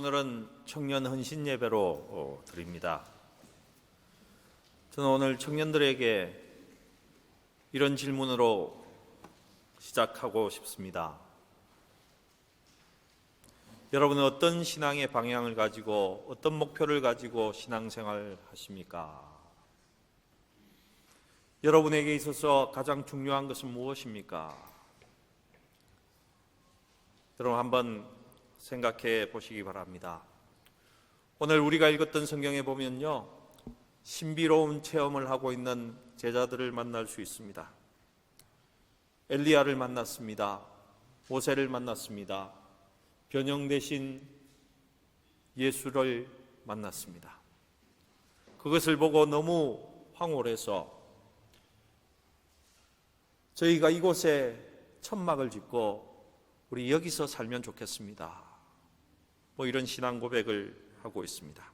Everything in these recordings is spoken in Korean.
오늘은 청년 헌신 예배로 드립니다. 저는 오늘 청년들에게 이런 질문으로 시작하고 싶습니다. 여러분은 어떤 신앙의 방향을 가지고 어떤 목표를 가지고 신앙생활 하십니까? 여러분에게 있어서 가장 중요한 것은 무엇입니까? 여러분 한번 생각해 보시기 바랍니다. 오늘 우리가 읽었던 성경에 보면요, 신비로운 체험을 하고 있는 제자들을 만날 수 있습니다. 엘리야를 만났습니다. 모세를 만났습니다. 변형 대신 예수를 만났습니다. 그것을 보고 너무 황홀해서 저희가 이곳에 천막을 짓고 우리 여기서 살면 좋겠습니다. 이런 신앙 고백을 하고 있습니다.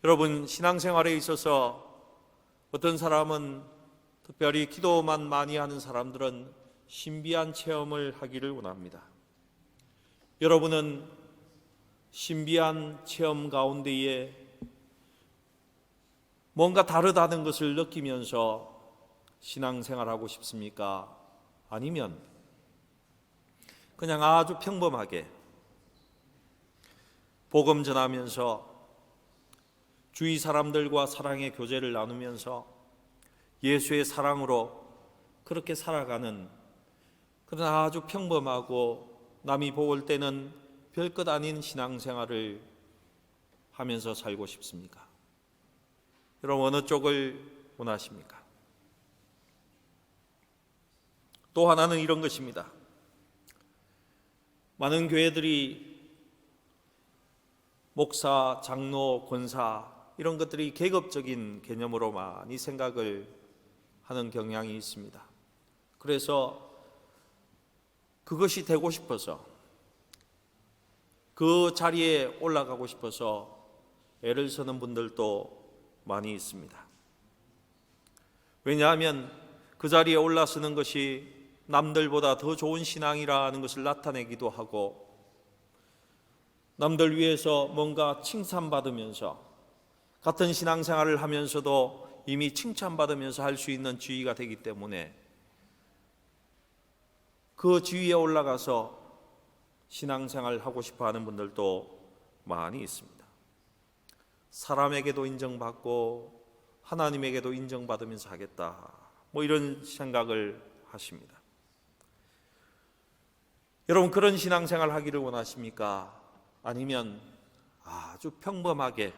여러분, 신앙생활에 있어서 어떤 사람은, 특별히 기도만 많이 하는 사람들은 신비한 체험을 하기를 원합니다. 여러분은 신비한 체험 가운데에 뭔가 다르다는 것을 느끼면서 신앙생활하고 싶습니까? 아니면 그냥 아주 평범하게 복음 전하면서 주위 사람들과 사랑의 교제를 나누면서 예수의 사랑으로 그렇게 살아가는 그런 아주 평범하고 남이 볼 때는 별것 아닌 신앙생활을 하면서 살고 싶습니까? 여러분, 어느 쪽을 원하십니까? 또 하나는 이런 것입니다. 많은 교회들이 목사, 장로, 권사 이런 것들이 계급적인 개념으로 많이 생각을 하는 경향이 있습니다. 그래서 그것이 되고 싶어서, 그 자리에 올라가고 싶어서 애를 쓰는 분들도 많이 있습니다. 왜냐하면 그 자리에 올라서는 것이 남들보다 더 좋은 신앙이라는 것을 나타내기도 하고, 남들 위해서 뭔가 칭찬받으면서, 같은 신앙생활을 하면서도 이미 칭찬받으면서 할 수 있는 지위가 되기 때문에 그 지위에 올라가서 신앙생활을 하고 싶어 하는 분들도 많이 있습니다. 사람에게도 인정받고 하나님에게도 인정받으면서 하겠다, 이런 생각을 하십니다. 여러분, 그런 신앙생활 하기를 원하십니까? 아니면 아주 평범하게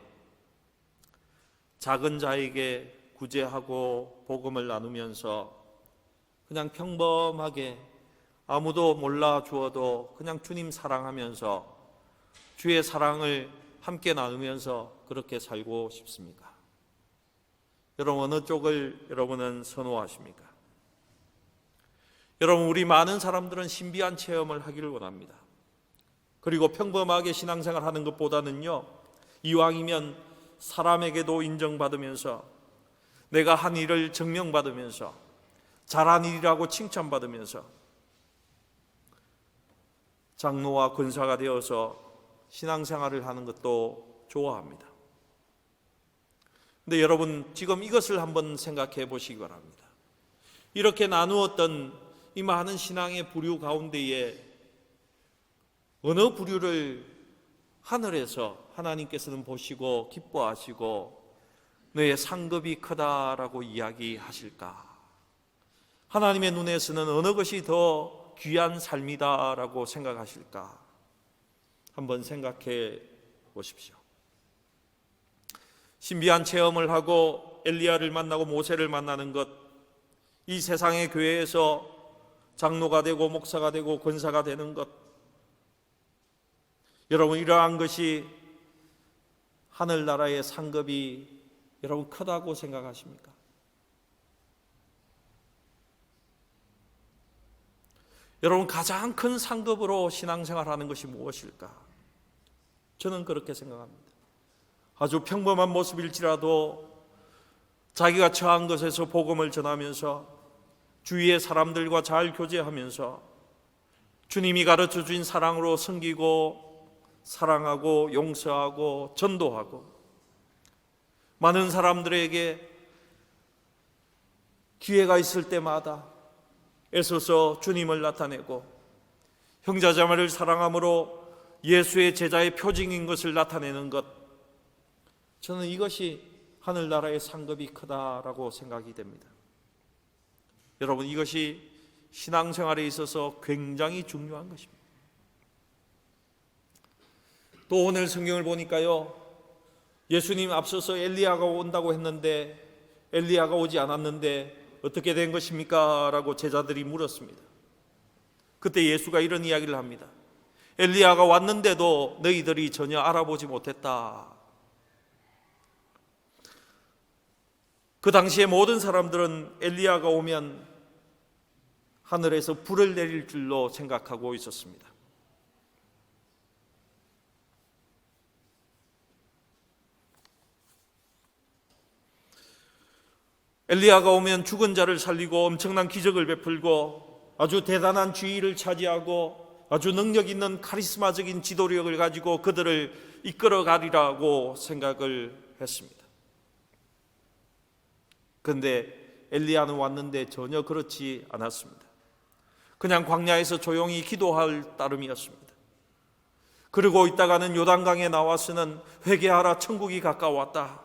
작은 자에게 구제하고 복음을 나누면서 그냥 평범하게 아무도 몰라주어도 그냥 주님 사랑하면서 주의 사랑을 함께 나누면서 그렇게 살고 싶습니까? 여러분, 어느 쪽을 여러분은 선호하십니까? 여러분, 우리 많은 사람들은 신비한 체험을 하기를 원합니다. 그리고 평범하게 신앙생활 하는 것보다는요, 이왕이면 사람에게도 인정받으면서 내가 한 일을 증명받으면서 잘한 일이라고 칭찬받으면서 장로와 권사가 되어서 신앙생활을 하는 것도 좋아합니다. 근데 여러분, 지금 이것을 한번 생각해 보시기 바랍니다. 이렇게 나누었던 이 많은 신앙의 부류 가운데에 어느 부류를 하늘에서 하나님께서는 보시고 기뻐하시고 너의 상급이 크다라고 이야기하실까? 하나님의 눈에서는 어느 것이 더 귀한 삶이다라고 생각하실까? 한번 생각해 보십시오. 신비한 체험을 하고 엘리야를 만나고 모세를 만나는 것, 이 세상의 교회에서 장로가 되고 목사가 되고 권사가 되는 것, 여러분, 이러한 것이 하늘나라의 상급이 여러분 크다고 생각하십니까? 여러분, 가장 큰 상급으로 신앙생활하는 것이 무엇일까? 저는 그렇게 생각합니다. 아주 평범한 모습일지라도 자기가 처한 것에서 복음을 전하면서 주위의 사람들과 잘 교제하면서 주님이 가르쳐 주신 사랑으로 섬기고 사랑하고 용서하고 전도하고 많은 사람들에게 기회가 있을 때마다 애써서 주님을 나타내고 형제자매를 사랑함으로 예수의 제자의 표징인 것을 나타내는 것, 저는 이것이 하늘나라의 상급이 크다라고 생각이 됩니다. 여러분, 이것이 신앙생활에 있어서 굉장히 중요한 것입니다. 또 오늘 성경을 보니까요, 예수님 앞서서 엘리야가 온다고 했는데 엘리야가 오지 않았는데 어떻게 된 것입니까? 라고 제자들이 물었습니다. 그때 예수가 이런 이야기를 합니다. 엘리야가 왔는데도 너희들이 전혀 알아보지 못했다. 그 당시에 모든 사람들은 엘리야가 오면 하늘에서 불을 내릴 줄로 생각하고 있었습니다. 엘리야가 오면 죽은 자를 살리고 엄청난 기적을 베풀고 아주 대단한 지위를 차지하고 아주 능력 있는 카리스마적인 지도력을 가지고 그들을 이끌어 가리라고 생각을 했습니다. 그런데 엘리야는 왔는데 전혀 그렇지 않았습니다. 그냥 광야에서 조용히 기도할 따름이었습니다. 그러고 있다가는 요단강에 나와서는 회개하라, 천국이 가까웠다,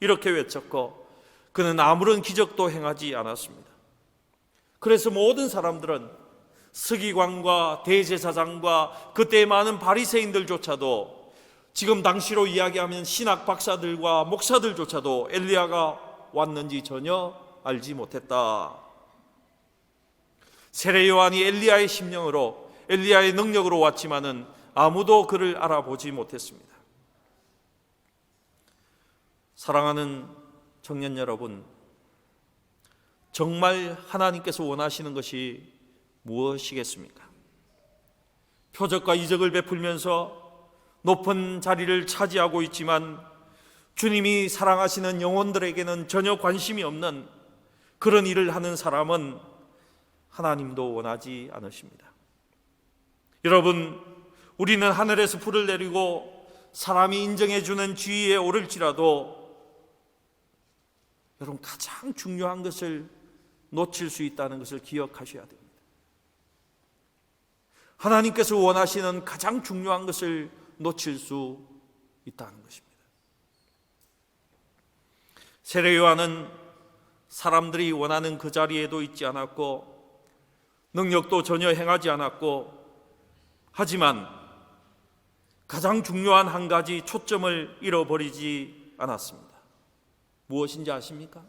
이렇게 외쳤고 그는 아무런 기적도 행하지 않았습니다. 그래서 모든 사람들은 서기관과 대제사장과 그때의 많은 바리새인들조차도, 지금 당시로 이야기하면 신학 박사들과 목사들조차도 엘리야가 왔는지 전혀 알지 못했다. 세례 요한이 엘리야의 심령으로, 엘리야의 능력으로 왔지만은 아무도 그를 알아보지 못했습니다. 사랑하는 청년 여러분, 정말 하나님께서 원하시는 것이 무엇이겠습니까? 표적과 이적을 베풀면서 높은 자리를 차지하고 있지만 주님이 사랑하시는 영혼들에게는 전혀 관심이 없는 그런 일을 하는 사람은 하나님도 원하지 않으십니다. 여러분, 우리는 하늘에서 불을 내리고 사람이 인정해주는 지위에 오를지라도 여러분, 가장 중요한 것을 놓칠 수 있다는 것을 기억하셔야 됩니다. 하나님께서 원하시는 가장 중요한 것을 놓칠 수 있다는 것입니다. 세례 요한은 사람들이 원하는 그 자리에도 있지 않았고 능력도 전혀 행하지 않았고, 하지만 가장 중요한 한 가지 초점을 잃어버리지 않았습니다. 무엇인지 아십니까?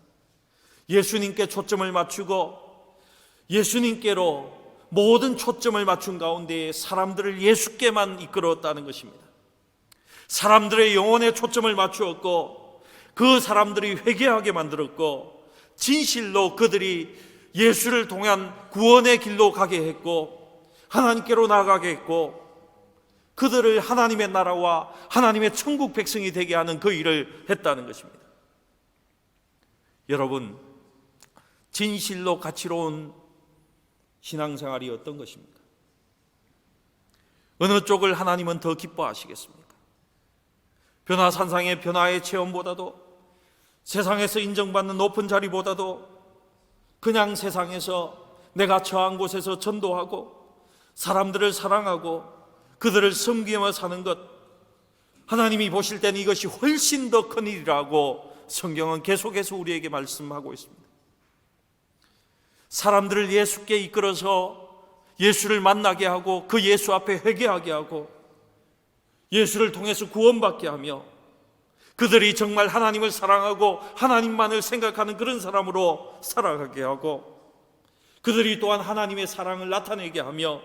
예수님께 초점을 맞추고 예수님께로 모든 초점을 맞춘 가운데 사람들을 예수께만 이끌었다는 것입니다. 사람들의 영혼에 초점을 맞추었고 그 사람들이 회개하게 만들었고 진실로 그들이 예수를 통한 구원의 길로 가게 했고 하나님께로 나아가게 했고 그들을 하나님의 나라와 하나님의 천국 백성이 되게 하는 그 일을 했다는 것입니다. 여러분, 진실로 가치로운 신앙생활이 어떤 것입니까? 어느 쪽을 하나님은 더 기뻐하시겠습니까? 변화산상의 변화의 체험보다도, 세상에서 인정받는 높은 자리보다도 그냥 세상에서 내가 처한 곳에서 전도하고 사람들을 사랑하고 그들을 섬기며 사는 것, 하나님이 보실 때는 이것이 훨씬 더 큰 일이라고 성경은 계속해서 우리에게 말씀하고 있습니다. 사람들을 예수께 이끌어서 예수를 만나게 하고 그 예수 앞에 회개하게 하고 예수를 통해서 구원받게 하며 그들이 정말 하나님을 사랑하고 하나님만을 생각하는 그런 사람으로 살아가게 하고 그들이 또한 하나님의 사랑을 나타내게 하며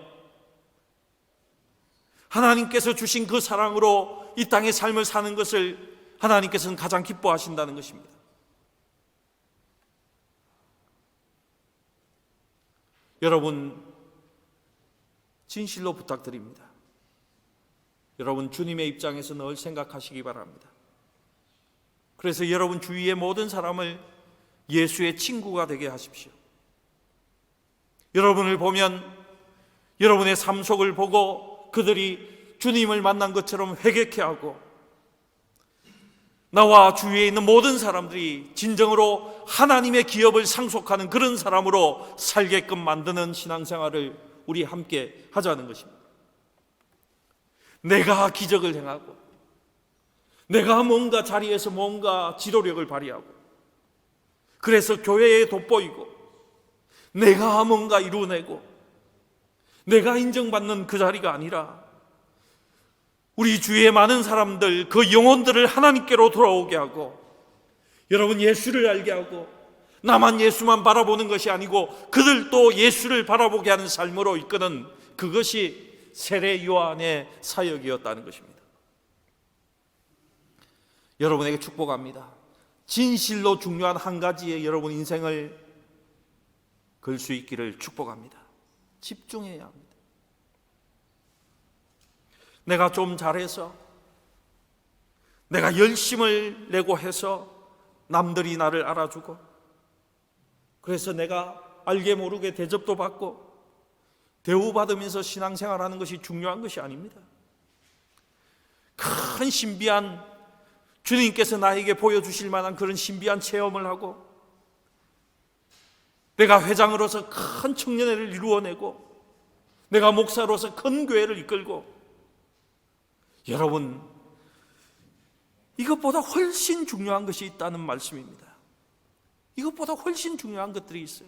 하나님께서 주신 그 사랑으로 이 땅의 삶을 사는 것을 하나님께서는 가장 기뻐하신다는 것입니다. 여러분, 진실로 부탁드립니다. 여러분, 주님의 입장에서 늘 생각하시기 바랍니다. 그래서 여러분 주위의 모든 사람을 예수의 친구가 되게 하십시오. 여러분을 보면 여러분의 삶 속을 보고 그들이 주님을 만난 것처럼 회개케 하고 나와 주위에 있는 모든 사람들이 진정으로 하나님의 기업을 상속하는 그런 사람으로 살게끔 만드는 신앙생활을 우리 함께 하자는 것입니다. 내가 기적을 행하고 내가 뭔가 자리에서 뭔가 지도력을 발휘하고 그래서 교회에 돋보이고 내가 뭔가 이루어내고 내가 인정받는 그 자리가 아니라 우리 주위에 많은 사람들, 그 영혼들을 하나님께로 돌아오게 하고 여러분 예수를 알게 하고 나만 예수만 바라보는 것이 아니고 그들도 예수를 바라보게 하는 삶으로 이끄는 그것이 세례 요한의 사역이었다는 것입니다. 여러분에게 축복합니다. 진실로 중요한 한 가지에 여러분 인생을 걸 수 있기를 축복합니다. 집중해야 합니다. 내가 좀 잘해서 내가 열심을 내고 해서 남들이 나를 알아주고 그래서 내가 알게 모르게 대접도 받고 대우받으면서 신앙생활하는 것이 중요한 것이 아닙니다. 큰 신비한 주님께서 나에게 보여주실 만한 그런 신비한 체험을 하고 내가 회장으로서 큰 청년회를 이루어내고 내가 목사로서 큰 교회를 이끌고 여러분 이것보다 훨씬 중요한 것이 있다는 말씀입니다. 이것보다 훨씬 중요한 것들이 있어요.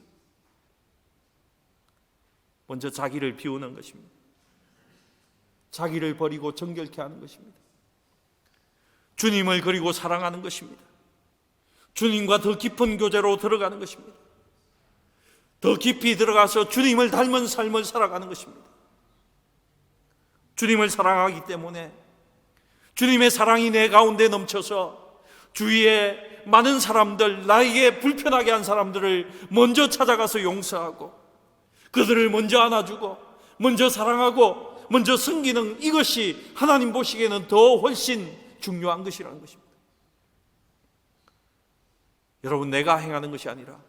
먼저 자기를 비우는 것입니다. 자기를 버리고 정결케 하는 것입니다. 주님을 그리고 사랑하는 것입니다. 주님과 더 깊은 교제로 들어가는 것입니다. 더 깊이 들어가서 주님을 닮은 삶을 살아가는 것입니다. 주님을 사랑하기 때문에 주님의 사랑이 내 가운데 넘쳐서 주위에 많은 사람들, 나에게 불편하게 한 사람들을 먼저 찾아가서 용서하고 그들을 먼저 안아주고 먼저 사랑하고 먼저 섬기는 이것이 하나님 보시기에는 더 훨씬 중요한 것이라는 것입니다. 여러분 내가 행하는 것이 아니라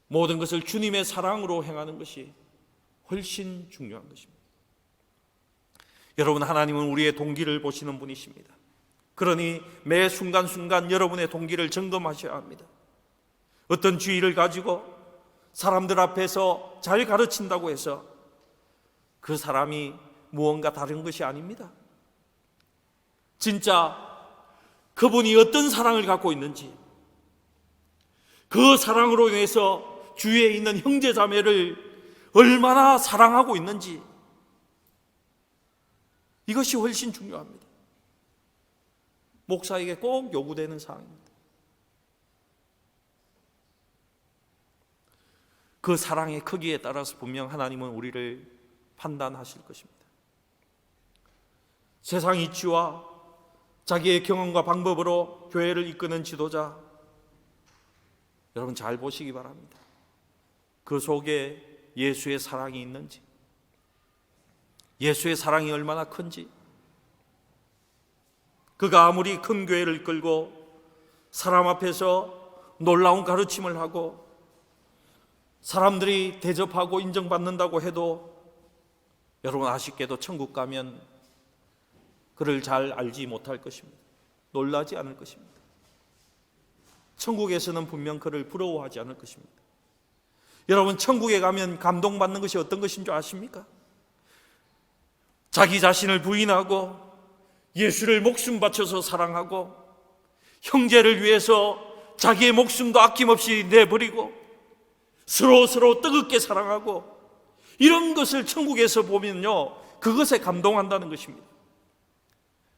모든 것을 주님의 사랑으로 행하는 것이 훨씬 중요한 것입니다. 여러분 하나님은 우리의 동기를 보시는 분이십니다. 그러니 매 순간순간 여러분의 동기를 점검하셔야 합니다. 어떤 주의를 가지고 사람들 앞에서 잘 가르친다고 해서 그 사람이 무언가 다른 것이 아닙니다. 진짜 그분이 어떤 사랑을 갖고 있는지 그 사랑으로 인해서 주위에 있는 형제 자매를 얼마나 사랑하고 있는지 이것이 훨씬 중요합니다. 목사에게 꼭 요구되는 사항입니다. 그 사랑의 크기에 따라서 분명 하나님은 우리를 판단하실 것입니다. 세상 이치와 자기의 경험과 방법으로 교회를 이끄는 지도자 여러분 잘 보시기 바랍니다. 그 속에 예수의 사랑이 있는지 예수의 사랑이 얼마나 큰지 그가 아무리 큰 교회를 이끌고 사람 앞에서 놀라운 가르침을 하고 사람들이 대접하고 인정받는다고 해도 여러분 아쉽게도 천국 가면 그를 잘 알지 못할 것입니다. 놀라지 않을 것입니다. 천국에서는 분명 그를 부러워하지 않을 것입니다. 여러분 천국에 가면 감동받는 것이 어떤 것인 줄 아십니까? 자기 자신을 부인하고 예수를 목숨 바쳐서 사랑하고 형제를 위해서 자기의 목숨도 아낌없이 내버리고 서로 뜨겁게 사랑하고 이런 것을 천국에서 보면요 그것에 감동한다는 것입니다.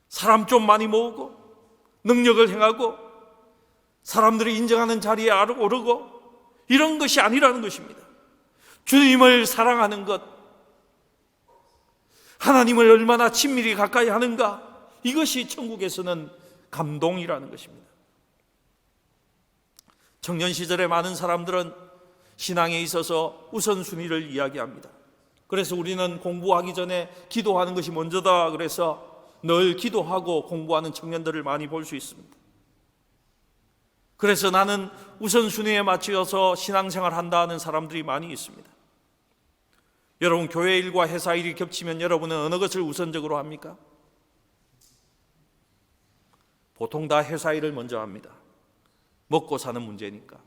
사람 좀 많이 모으고 능력을 행하고 사람들이 인정하는 자리에 오르고 이런 것이 아니라는 것입니다. 주님을 사랑하는 것, 하나님을 얼마나 친밀히 가까이 하는가, 이것이 천국에서는 감동이라는 것입니다. 청년 시절에 많은 사람들은 신앙에 있어서 우선순위를 이야기합니다. 그래서 우리는 공부하기 전에 기도하는 것이 먼저다 그래서 늘 기도하고 공부하는 청년들을 많이 볼 수 있습니다. 그래서 나는 우선순위에 맞춰서 신앙생활 한다 하는 사람들이 많이 있습니다. 여러분, 교회 일과 회사 일이 겹치면 여러분은 어느 것을 우선적으로 합니까? 보통 다 회사 일을 먼저 합니다. 먹고 사는 문제니까.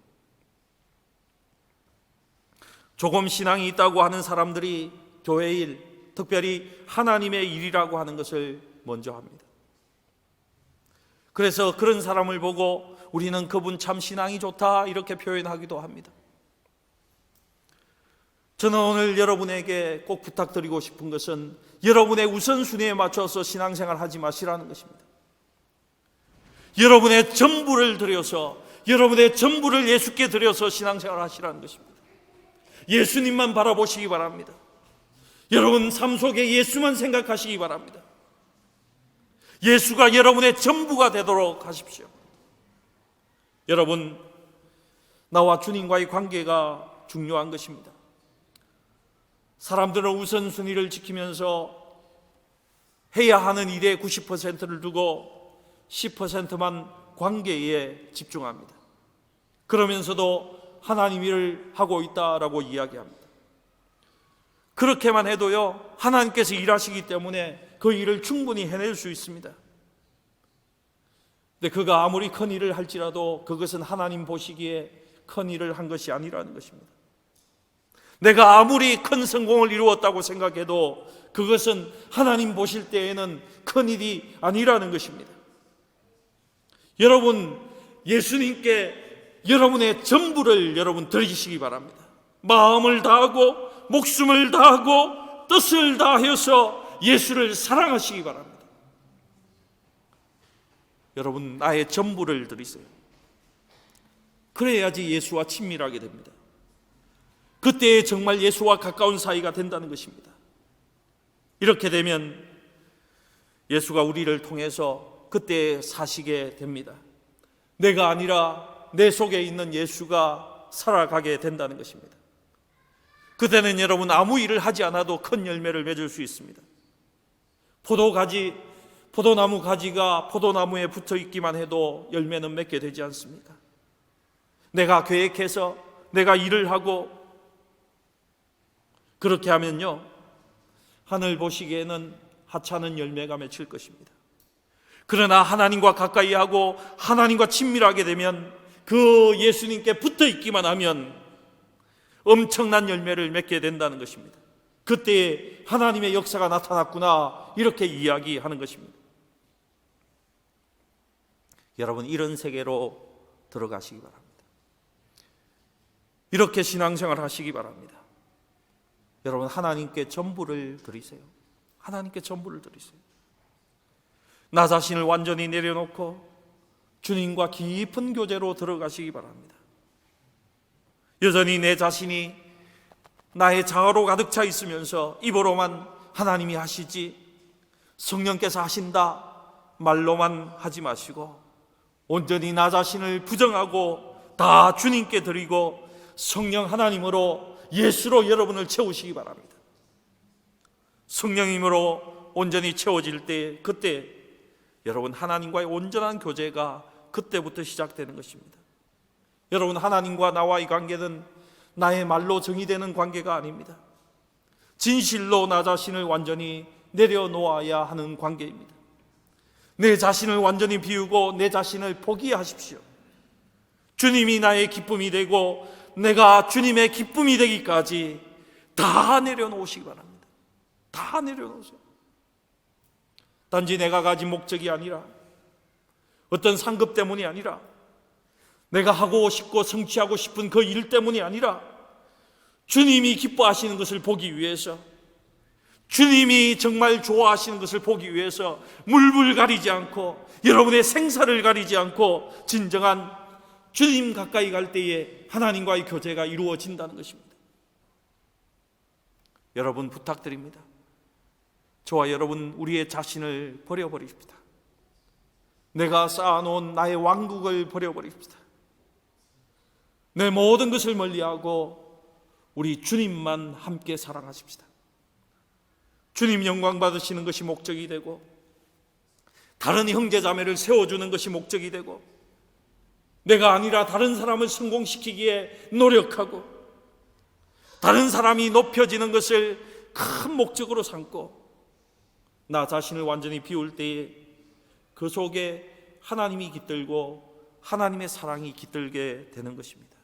조금 신앙이 있다고 하는 사람들이 교회 일, 특별히 하나님의 일이라고 하는 것을 먼저 합니다. 그래서 그런 사람을 보고 우리는 그분 참 신앙이 좋다 이렇게 표현하기도 합니다. 저는 오늘 여러분에게 꼭 부탁드리고 싶은 것은 여러분의 우선순위에 맞춰서 신앙생활 하지 마시라는 것입니다. 여러분의 전부를 드려서, 여러분의 전부를 예수께 드려서 신앙생활 하시라는 것입니다. 예수님만 바라보시기 바랍니다. 여러분 삶 속에 예수만 생각하시기 바랍니다. 예수가 여러분의 전부가 되도록 하십시오. 여러분, 나와 주님과의 관계가 중요한 것입니다. 사람들은 우선순위를 지키면서 해야 하는 일의 90%를 두고 10%만 관계에 집중합니다. 그러면서도 하나님 일을 하고 있다라고 이야기합니다. 그렇게만 해도요, 하나님께서 일하시기 때문에 그 일을 충분히 해낼 수 있습니다. 근데 그가 아무리 큰 일을 할지라도 그것은 하나님 보시기에 큰 일을 한 것이 아니라는 것입니다. 내가 아무리 큰 성공을 이루었다고 생각해도 그것은 하나님 보실 때에는 큰 일이 아니라는 것입니다. 여러분, 예수님께 여러분의 전부를 여러분 드리시기 바랍니다. 마음을 다하고 목숨을 다하고 뜻을 다하여서 예수를 사랑하시기 바랍니다. 여러분, 나의 전부를 드리세요. 그래야지 예수와 친밀하게 됩니다. 그때 정말 예수와 가까운 사이가 된다는 것입니다. 이렇게 되면 예수가 우리를 통해서 그때 사시게 됩니다. 내가 아니라 내 속에 있는 예수가 살아가게 된다는 것입니다. 그때는 여러분 아무 일을 하지 않아도 큰 열매를 맺을 수 있습니다. 포도나무 가지가 포도나무에 붙어 있기만 해도 열매는 맺게 되지 않습니까? 내가 계획해서 내가 일을 하고 그렇게 하면요, 하늘 보시기에는 하찮은 열매가 맺힐 것입니다. 그러나 하나님과 가까이 하고 하나님과 친밀하게 되면, 그 예수님께 붙어 있기만 하면 엄청난 열매를 맺게 된다는 것입니다. 그때 하나님의 역사가 나타났구나, 이렇게 이야기하는 것입니다. 여러분, 이런 세계로 들어가시기 바랍니다. 이렇게 신앙생활 하시기 바랍니다. 여러분, 하나님께 전부를 드리세요. 하나님께 전부를 드리세요. 나 자신을 완전히 내려놓고 주님과 깊은 교제로 들어가시기 바랍니다. 여전히 내 자신이 나의 자아로 가득 차 있으면서 입으로만 하나님이 하시지, 성령께서 하신다 말로만 하지 마시고 온전히 나 자신을 부정하고 다 주님께 드리고 성령 하나님으로, 예수로 여러분을 채우시기 바랍니다. 성령님으로 온전히 채워질 때, 그때 여러분 하나님과의 온전한 교제가 그때부터 시작되는 것입니다. 여러분, 하나님과 나와의 관계는 나의 말로 정의되는 관계가 아닙니다. 진실로 나 자신을 완전히 내려놓아야 하는 관계입니다. 내 자신을 완전히 비우고 내 자신을 포기하십시오. 주님이 나의 기쁨이 되고 내가 주님의 기쁨이 되기까지 다 내려놓으시기 바랍니다. 다 내려놓으세요. 단지 내가 가진 목적이 아니라, 어떤 상급 때문이 아니라, 내가 하고 싶고 성취하고 싶은 그 일 때문이 아니라, 주님이 기뻐하시는 것을 보기 위해서, 주님이 정말 좋아하시는 것을 보기 위해서 물불 가리지 않고 여러분의 생사를 가리지 않고 진정한 주님 가까이 갈 때에 하나님과의 교제가 이루어진다는 것입니다. 여러분, 부탁드립니다. 저와 여러분, 우리의 자신을 버려버립시다. 내가 쌓아놓은 나의 왕국을 버려버립시다. 내 모든 것을 멀리하고 우리 주님만 함께 사랑하십시다. 주님 영광 받으시는 것이 목적이 되고, 다른 형제 자매를 세워주는 것이 목적이 되고, 내가 아니라 다른 사람을 성공시키기에 노력하고, 다른 사람이 높여지는 것을 큰 목적으로 삼고 나 자신을 완전히 비울 때에 그 속에 하나님이 깃들고 하나님의 사랑이 깃들게 되는 것입니다.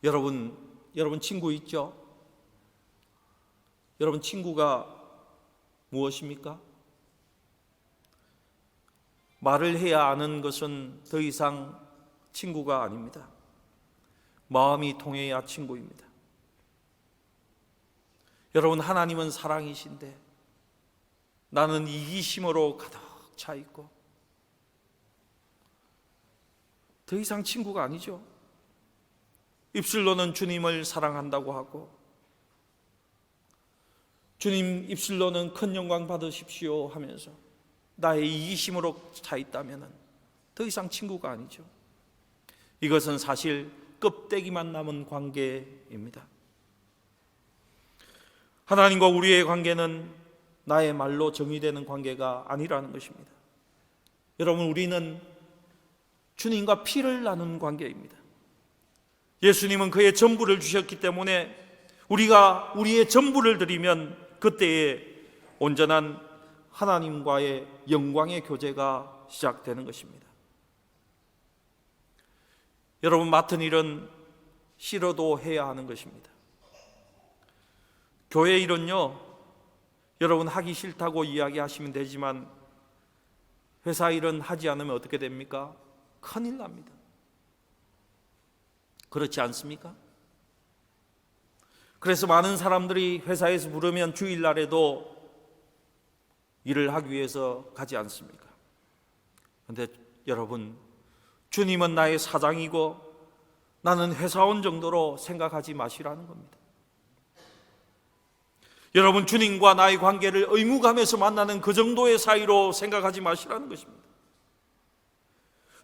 여러분 친구 있죠? 여러분 친구가 무엇입니까? 말을 해야 아는 것은 더 이상 친구가 아닙니다. 마음이 통해야 친구입니다. 여러분, 하나님은 사랑이신데 나는 이기심으로 가득 차 있고 더 이상 친구가 아니죠. 입술로는 주님을 사랑한다고 하고 주님 입술로는 큰 영광 받으십시오 하면서 나의 이기심으로 차 있다면 더 이상 친구가 아니죠. 이것은 사실 껍데기만 남은 관계입니다. 하나님과 우리의 관계는 나의 말로 정의되는 관계가 아니라는 것입니다. 여러분, 우리는 주님과 피를 나눈 관계입니다. 예수님은 그의 전부를 주셨기 때문에 우리가 우리의 전부를 드리면 그때에 온전한 하나님과의 영광의 교제가 시작되는 것입니다. 여러분, 맡은 일은 싫어도 해야 하는 것입니다. 교회 일은요, 여러분 하기 싫다고 이야기하시면 되지만 회사 일은 하지 않으면 어떻게 됩니까? 큰일 납니다. 그렇지 않습니까? 그래서 많은 사람들이 회사에서 부르면 주일날에도 일을 하기 위해서 가지 않습니까? 그런데 여러분, 주님은 나의 사장이고 나는 회사원 정도로 생각하지 마시라는 겁니다. 여러분, 주님과 나의 관계를 의무감에서 만나는 그 정도의 사이로 생각하지 마시라는 것입니다.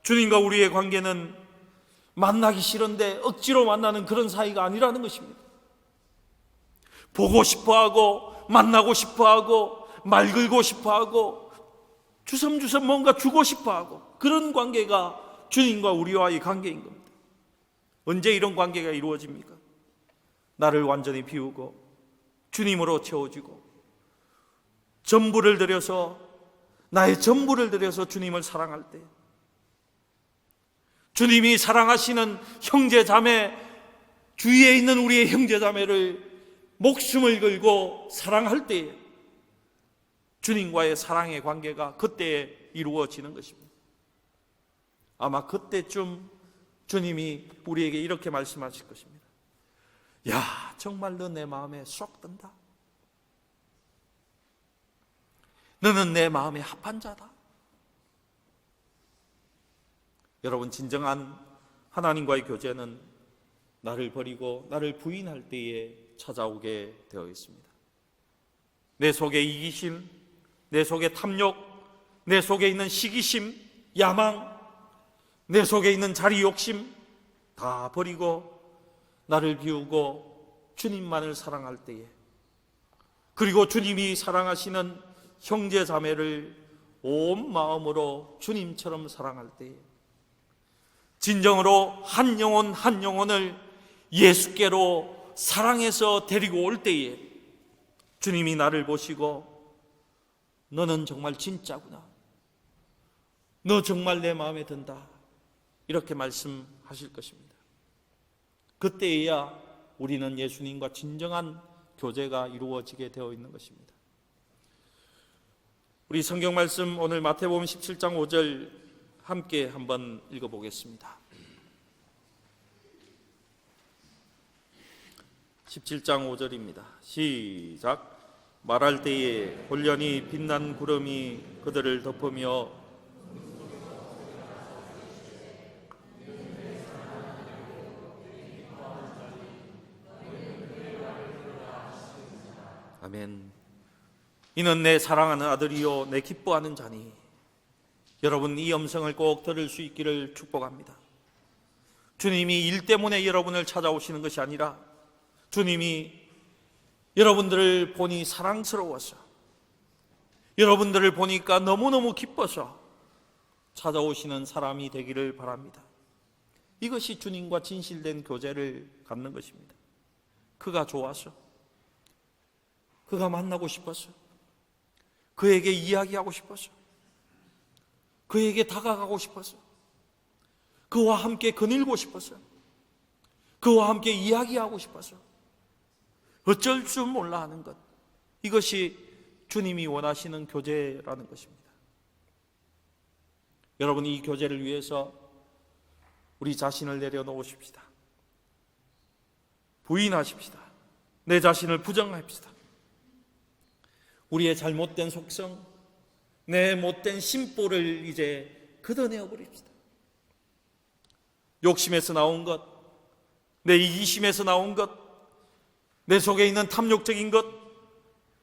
주님과 우리의 관계는 만나기 싫은데 억지로 만나는 그런 사이가 아니라는 것입니다. 보고 싶어하고 만나고 싶어하고 말 걸고 싶어하고 주섬주섬 뭔가 주고 싶어하고 그런 관계가 주님과 우리와의 관계인 겁니다. 언제 이런 관계가 이루어집니까? 나를 완전히 비우고 주님으로 채워지고 전부를 들여서 나의 전부를 들여서 주님을 사랑할 때, 주님이 사랑하시는 형제 자매, 주위에 있는 우리의 형제 자매를 목숨을 걸고 사랑할 때에 주님과의 사랑의 관계가 그때에 이루어지는 것입니다. 아마 그때쯤 주님이 우리에게 이렇게 말씀하실 것입니다. 야, 정말 너 내 마음에 쏙 든다. 너는 내 마음에 합한 자다. 여러분, 진정한 하나님과의 교제는 나를 버리고 나를 부인할 때에 찾아오게 되어 있습니다. 내 속에 이기심, 내 속에 탐욕, 내 속에 있는 시기심, 야망, 내 속에 있는 자리 욕심 다 버리고 나를 비우고 주님만을 사랑할 때에, 그리고 주님이 사랑하시는 형제 자매를 온 마음으로 주님처럼 사랑할 때에, 진정으로 한 영혼 한 영혼을 예수께로 사랑해서 데리고 올 때에 주님이 나를 보시고 너는 정말 진짜구나, 너 정말 내 마음에 든다, 이렇게 말씀하실 것입니다. 그때에야 우리는 예수님과 진정한 교제가 이루어지게 되어 있는 것입니다. 우리 성경 말씀 오늘 마태복음 17장 5절 함께 한번 읽어보겠습니다. 17장 5절입니다. 시작. 말할 때에 혼련히 빛난 구름이 그들을 덮으며 아멘. 이는 내 사랑하는 아들이요 내 기뻐하는 자니. 여러분, 이 음성을 꼭 들을 수 있기를 축복합니다. 주님이 일 때문에 여러분을 찾아오시는 것이 아니라 주님이 여러분들을 보니 사랑스러워서, 여러분들을 보니까 너무너무 기뻐서 찾아오시는 사람이 되기를 바랍니다. 이것이 주님과 진실된 교제를 갖는 것입니다. 그가 좋아서, 그가 만나고 싶어서, 그에게 이야기하고 싶어서, 그에게 다가가고 싶어서, 그와 함께 거닐고 싶어서, 그와 함께 이야기하고 싶어서 어쩔 줄 몰라 하는 것, 이것이 주님이 원하시는 교제라는 것입니다. 여러분, 이 교제를 위해서 우리 자신을 내려놓으십시다. 부인하십시다. 내 자신을 부정합시다. 우리의 잘못된 속성, 내 못된 심보를 이제 걷어내어 버립시다. 욕심에서 나온 것, 내 이기심에서 나온 것, 내 속에 있는 탐욕적인 것,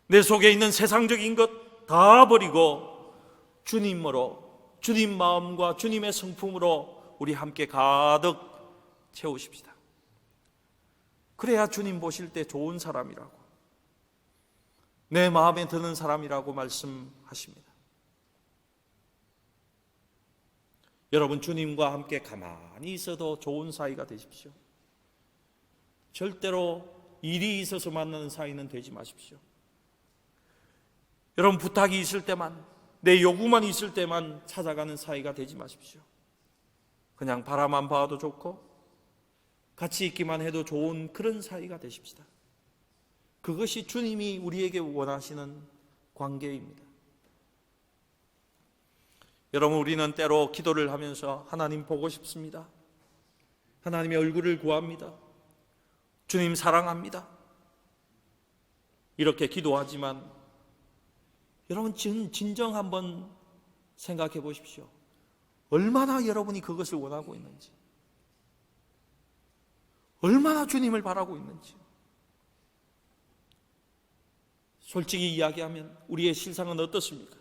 내 속에 있는 세상적인 것 다 버리고 주님으로, 주님 마음과 주님의 성품으로 우리 함께 가득 채우십시다. 그래야 주님 보실 때 좋은 사람이라고, 내 마음에 드는 사람이라고 말씀하십니다. 여러분, 주님과 함께 가만히 있어도 좋은 사이가 되십시오. 절대로 일이 있어서 만나는 사이는 되지 마십시오. 여러분, 부탁이 있을 때만, 내 요구만 있을 때만 찾아가는 사이가 되지 마십시오. 그냥 바라만 봐도 좋고 같이 있기만 해도 좋은 그런 사이가 되십시다. 그것이 주님이 우리에게 원하시는 관계입니다. 여러분, 우리는 때로 기도를 하면서 하나님 보고 싶습니다. 하나님의 얼굴을 구합니다. 주님 사랑합니다. 이렇게 기도하지만 여러분, 진정 한번 생각해 보십시오. 얼마나 여러분이 그것을 원하고 있는지, 얼마나 주님을 바라고 있는지. 솔직히 이야기하면 우리의 실상은 어떻습니까?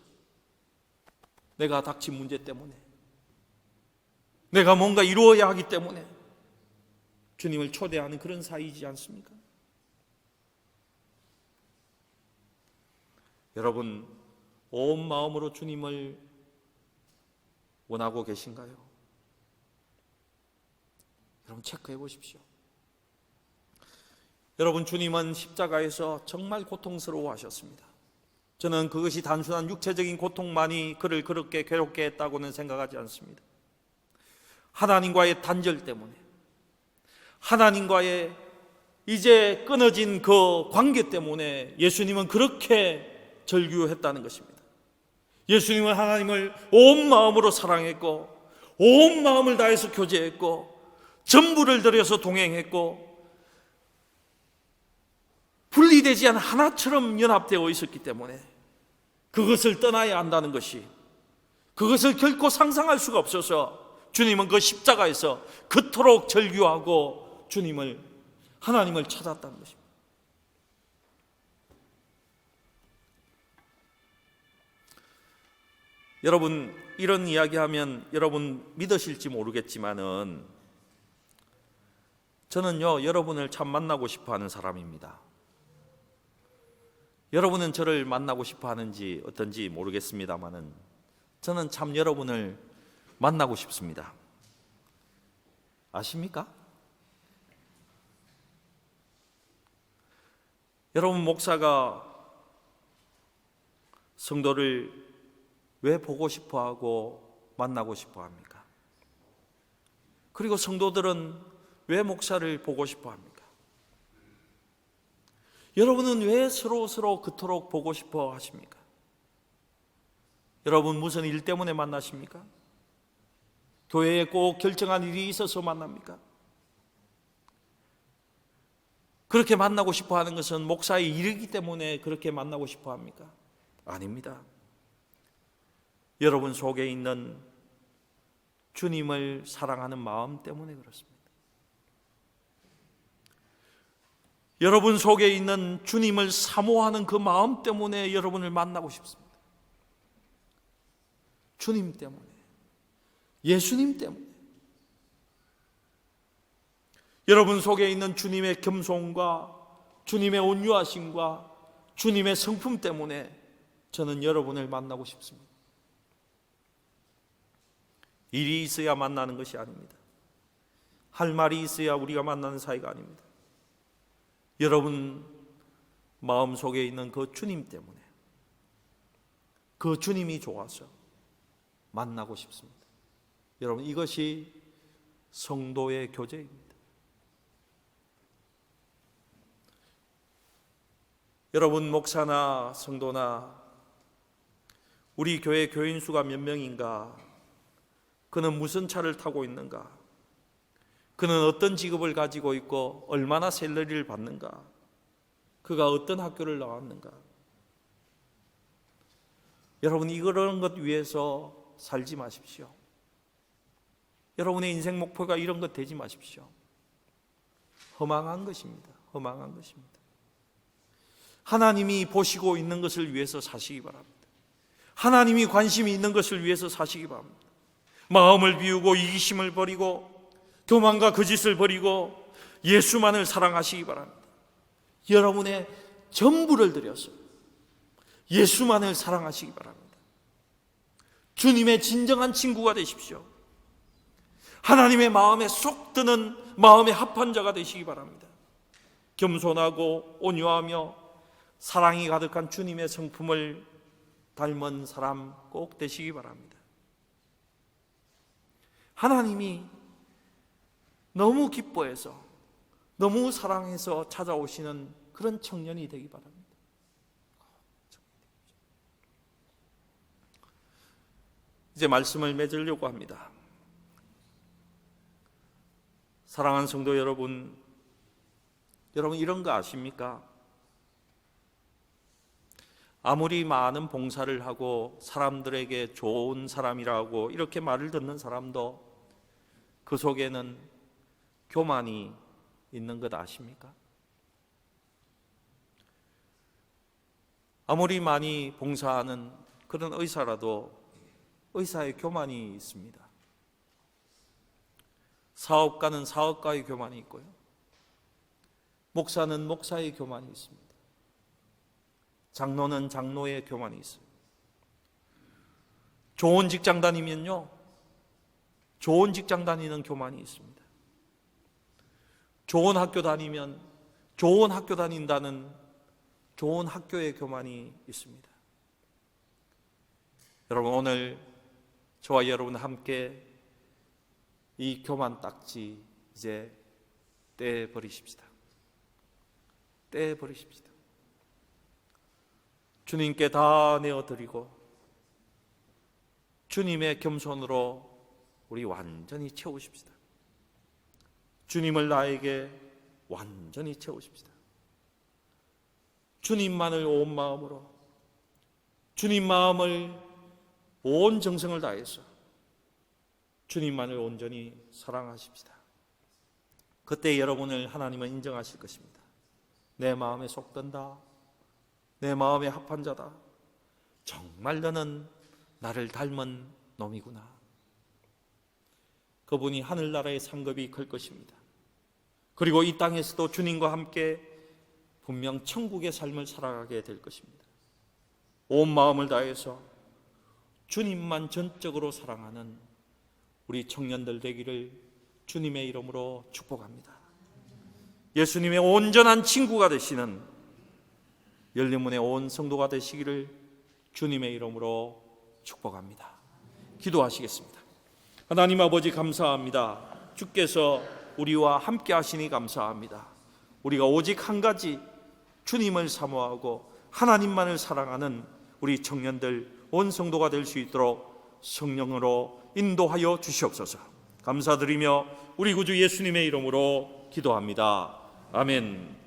내가 닥친 문제 때문에, 내가 뭔가 이루어야 하기 때문에 주님을 초대하는 그런 사이이지 않습니까? 여러분, 온 마음으로 주님을 원하고 계신가요? 여러분, 체크해 보십시오. 여러분, 주님은 십자가에서 정말 고통스러워 하셨습니다. 저는 그것이 단순한 육체적인 고통만이 그를 그렇게 괴롭게 했다고는 생각하지 않습니다. 하나님과의 단절 때문에, 하나님과의 이제 끊어진 그 관계 때문에 예수님은 그렇게 절규했다는 것입니다. 예수님은 하나님을 온 마음으로 사랑했고, 온 마음을 다해서 교제했고, 전부를 들여서 동행했고, 분리되지 않은 하나처럼 연합되어 있었기 때문에 그것을 떠나야 한다는 것이, 그것을 결코 상상할 수가 없어서 주님은 그 십자가에서 그토록 절규하고 하나님을 찾았다는 것입니다. 여러분, 이런 이야기하면 여러분 믿으실지 모르겠지만은 저는요, 여러분을 참 만나고 싶어 하는 사람입니다. 여러분은 저를 만나고 싶어 하는지 어떤지 모르겠습니다만은 저는 참 여러분을 만나고 싶습니다. 아십니까? 여러분, 목사가 성도를 왜 보고 싶어 하고 만나고 싶어 합니까? 그리고 성도들은 왜 목사를 보고 싶어 합니까? 여러분은 왜 서로 그토록 보고 싶어 하십니까? 여러분, 무슨 일 때문에 만나십니까? 교회에 꼭 결정한 일이 있어서 만납니까? 그렇게 만나고 싶어 하는 것은 목사의 일이기 때문에 그렇게 만나고 싶어 합니까? 아닙니다. 여러분 속에 있는 주님을 사랑하는 마음 때문에 그렇습니다. 여러분 속에 있는 주님을 사모하는 그 마음 때문에 여러분을 만나고 싶습니다. 주님 때문에, 예수님 때문에. 여러분 속에 있는 주님의 겸손과 주님의 온유하심과 주님의 성품 때문에 저는 여러분을 만나고 싶습니다. 일이 있어야 만나는 것이 아닙니다. 할 말이 있어야 우리가 만나는 사이가 아닙니다. 여러분 마음속에 있는 그 주님 때문에, 그 주님이 좋아서 만나고 싶습니다. 여러분, 이것이 성도의 교제입니다. 여러분, 목사나 성도나 우리 교회 교인 수가 몇 명인가? 그는 무슨 차를 타고 있는가? 그는 어떤 직업을 가지고 있고 얼마나 샐러리를 받는가? 그가 어떤 학교를 나왔는가? 여러분, 이런 것 위해서 살지 마십시오. 여러분의 인생 목표가 이런 것 되지 마십시오. 허망한 것입니다. 허망한 것입니다. 하나님이 보시고 있는 것을 위해서 사시기 바랍니다. 하나님이 관심이 있는 것을 위해서 사시기 바랍니다. 마음을 비우고 이기심을 버리고 교만과 거짓을 버리고 예수만을 사랑하시기 바랍니다. 여러분의 전부를 들여서 예수만을 사랑하시기 바랍니다. 주님의 진정한 친구가 되십시오. 하나님의 마음에 쏙 드는 마음에 합한 자가 되시기 바랍니다. 겸손하고 온유하며 사랑이 가득한 주님의 성품을 닮은 사람 꼭 되시기 바랍니다. 하나님이 너무 기뻐해서, 너무 사랑해서 찾아오시는 그런 청년이 되기 바랍니다. 이제 말씀을 맺으려고 합니다. 사랑하는 성도 여러분, 이런 거 아십니까? 아무리 많은 봉사를 하고 사람들에게 좋은 사람이라고 이렇게 말을 듣는 사람도 그 속에는 교만이 있는 것 아십니까? 아무리 많이 봉사하는 그런 의사라도 의사의 교만이 있습니다. 사업가는 사업가의 교만이 있고요. 목사는 목사의 교만이 있습니다. 장로는 장로의 교만이 있어요. 좋은 직장 다니면요, 좋은 직장 다니는 교만이 있습니다. 좋은 학교 다니면 좋은 학교 다닌다는 좋은 학교의 교만이 있습니다. 여러분, 오늘 저와 여러분 함께 이 교만 딱지 이제 떼버리십시다. 떼버리십시다. 주님께 다 내어드리고 주님의 겸손으로 우리 완전히 채우십시다. 주님을 나에게 완전히 채우십시다. 주님만을 온 마음으로, 주님 마음을 온 정성을 다해서 주님만을 온전히 사랑하십시다. 그때 여러분을 하나님은 인정하실 것입니다. 내 마음에 속든다. 내 마음에 합한 자다. 정말 너는 나를 닮은 놈이구나. 그분이 하늘나라의 상급이 클 것입니다. 그리고 이 땅에서도 주님과 함께 분명 천국의 삶을 살아가게 될 것입니다. 온 마음을 다해서 주님만 전적으로 사랑하는 우리 청년들 되기를 주님의 이름으로 축복합니다. 예수님의 온전한 친구가 되시는 열린문의 온 성도가 되시기를 주님의 이름으로 축복합니다. 기도하시겠습니다. 하나님 아버지, 감사합니다. 주께서 우리와 함께 하시니 감사합니다. 우리가 오직 한 가지 주님을 사모하고 하나님만을 사랑하는 우리 청년들 온 성도가 될 수 있도록 성령으로 인도하여 주시옵소서. 감사드리며 우리 구주 예수님의 이름으로 기도합니다. 아멘.